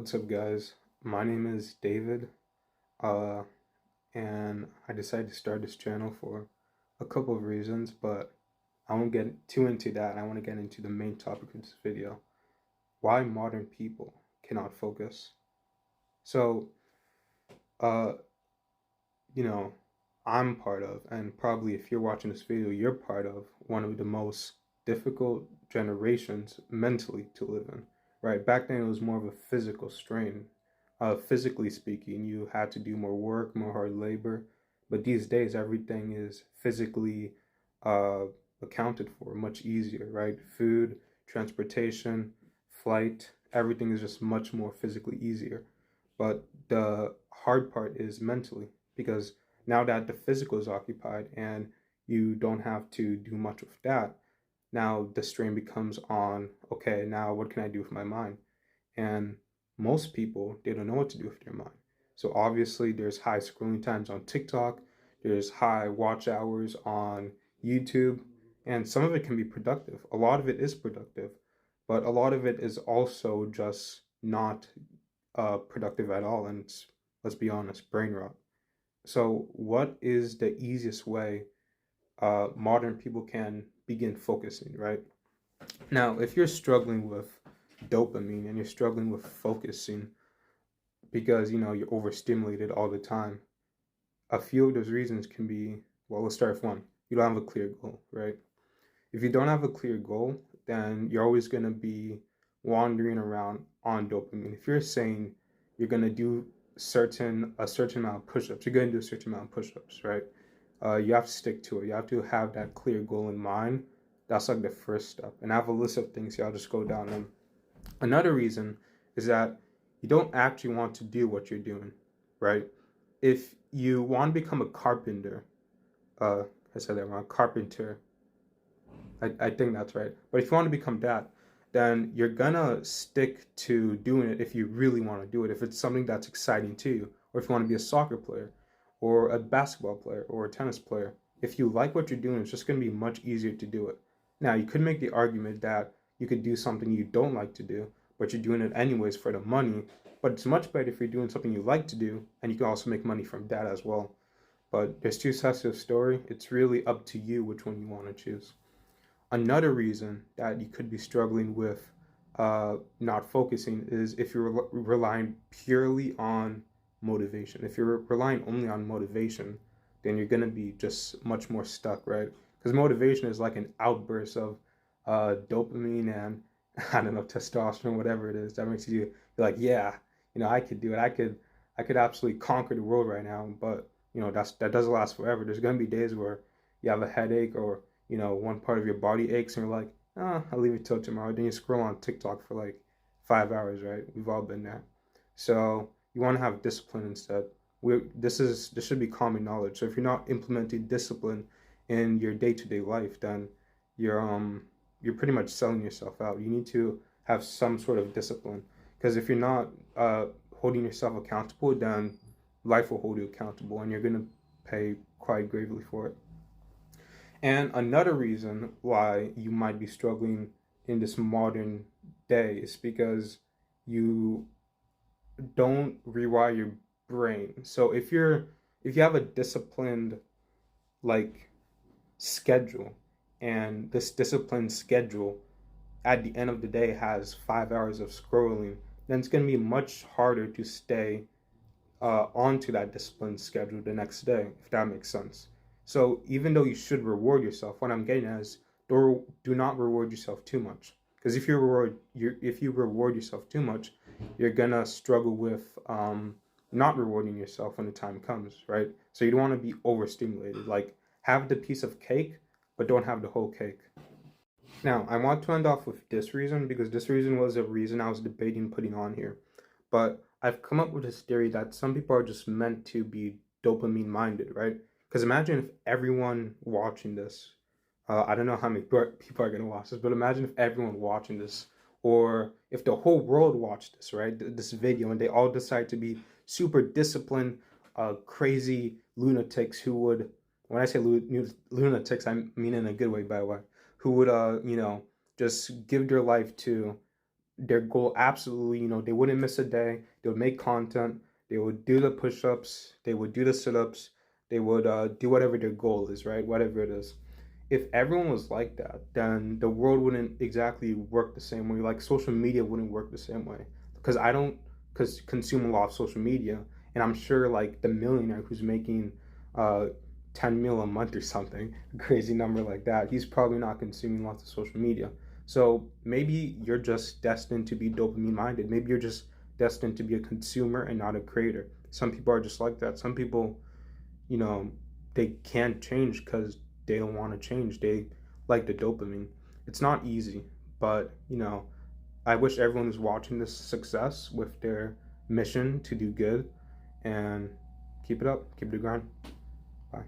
What's up, guys? My name is David, uh, and I decided to start this channel for a couple of reasons, but I won't get too into that. I want to get into the main topic of this video: why modern people cannot focus. So, uh, you know, I'm part of, and probably if you're watching this video, you're part of one of the most difficult generations mentally to live in, right? Back then, it was more of a physical strain. Physically speaking, you had to do more work, more hard labor. But these days, everything is physically uh, accounted for much easier, right? Food, transportation, flight, everything is just much more physically easier. But the hard part is mentally, because now that the physical is occupied and you don't have to do much with that, now the strain becomes on, okay, now what can I do with my mind? And most people, they don't know what to do with their mind. So obviously there's high scrolling times on TikTok, there's high watch hours on YouTube, and some of it can be productive. A lot of it is productive, but a lot of it is also just not productive at all. And it's, let's be honest, brain rot. So, what is the easiest way modern people can begin focusing, right? Now, if you're struggling with dopamine and you're struggling with focusing because you're overstimulated all the time, a few of those reasons can be, well, let's start with one. You don't have a clear goal, right? If you don't have a clear goal, then you're always going to be wandering around on dopamine. If you're saying you're going to do a certain amount of push-ups, you're going to do a certain amount of push-ups, right? You have to stick to it. You have to have that clear goal in mind. That's like the first step. And I have a list of things here. I'll just go down them. Another reason is that you don't actually want to do what you're doing, right? If you want to become a carpenter, I said that wrong, carpenter, I think that's right. But if you want to become that, then you're gonna stick to doing it if you really want to do it. If it's something that's exciting to you, or if you want to be a soccer player, or a basketball player, or a tennis player, if you like what you're doing, it's just gonna be much easier to do it. Now, you could make the argument that you could do something you don't like to do, but you're doing it anyways for the money. But it's much better if you're doing something you like to do, and you can also make money from that as well. But there's two sides to the story. It's really up to you which one you want to choose. Another reason that you could be struggling with not focusing is if you're relying purely on motivation. If you're relying only on motivation, then you're going to be just much more stuck, right? Because motivation is like an outburst of dopamine and I don't know, testosterone, whatever it is, that makes you be like, yeah, I could do it. I could absolutely conquer the world right now. But that doesn't last forever. There's going to be days where you have a headache or one part of your body aches and you're like, I'll leave it till tomorrow. Then you scroll on TikTok for like 5 hours, right? We've all been there. So you want to have discipline instead. This should be common knowledge. So if you're not implementing discipline in your day-to-day life, then you're pretty much selling yourself out. You need to have some sort of discipline because if you're not holding yourself accountable, then life will hold you accountable, and you're gonna pay quite gravely for it. And another reason why you might be struggling in this modern day is because you don't rewire your brain. So if you have a disciplined like schedule and this disciplined schedule at the end of the day has 5 hours of scrolling, then it's going to be much harder to stay onto that disciplined schedule the next day, if that makes sense. So even though you should reward yourself, what I'm getting at is do not reward yourself too much. Because if you reward yourself too much, you're gonna struggle with not rewarding yourself when the time comes, right? So you don't want to be overstimulated. Like have the piece of cake, but don't have the whole cake. Now I want to end off with this reason because this reason was a reason I was debating putting on here. But I've come up with this theory that some people are just meant to be dopamine minded, right? Because imagine if everyone watching this, I don't know how many people are going to watch this, but imagine if everyone watching this, or if the whole world watched this, right? This video, and they all decide to be super disciplined, crazy lunatics who would, when I say lunatics, I mean in a good way, by the way, who would, just give their life to their goal absolutely, they wouldn't miss a day. They would make content. They would do the push-ups. They would do the sit-ups. They would do whatever their goal is, right? Whatever it is. If everyone was like that, then the world wouldn't exactly work the same way. Like social media wouldn't work the same way. Because I don't consume a lot of social media, and I'm sure like the millionaire who's making uh 10 mil a month or something, a crazy number like that, he's probably not consuming lots of social media. So maybe you're just destined to be dopamine minded. Maybe you're just destined to be a consumer and not a creator. Some people are just like that. Some people, you know, they can't change because they don't want to change. They like the dopamine. It's not easy, but I wish everyone who's watching this success with their mission to do good, and keep it up, keep it a grind. Bye.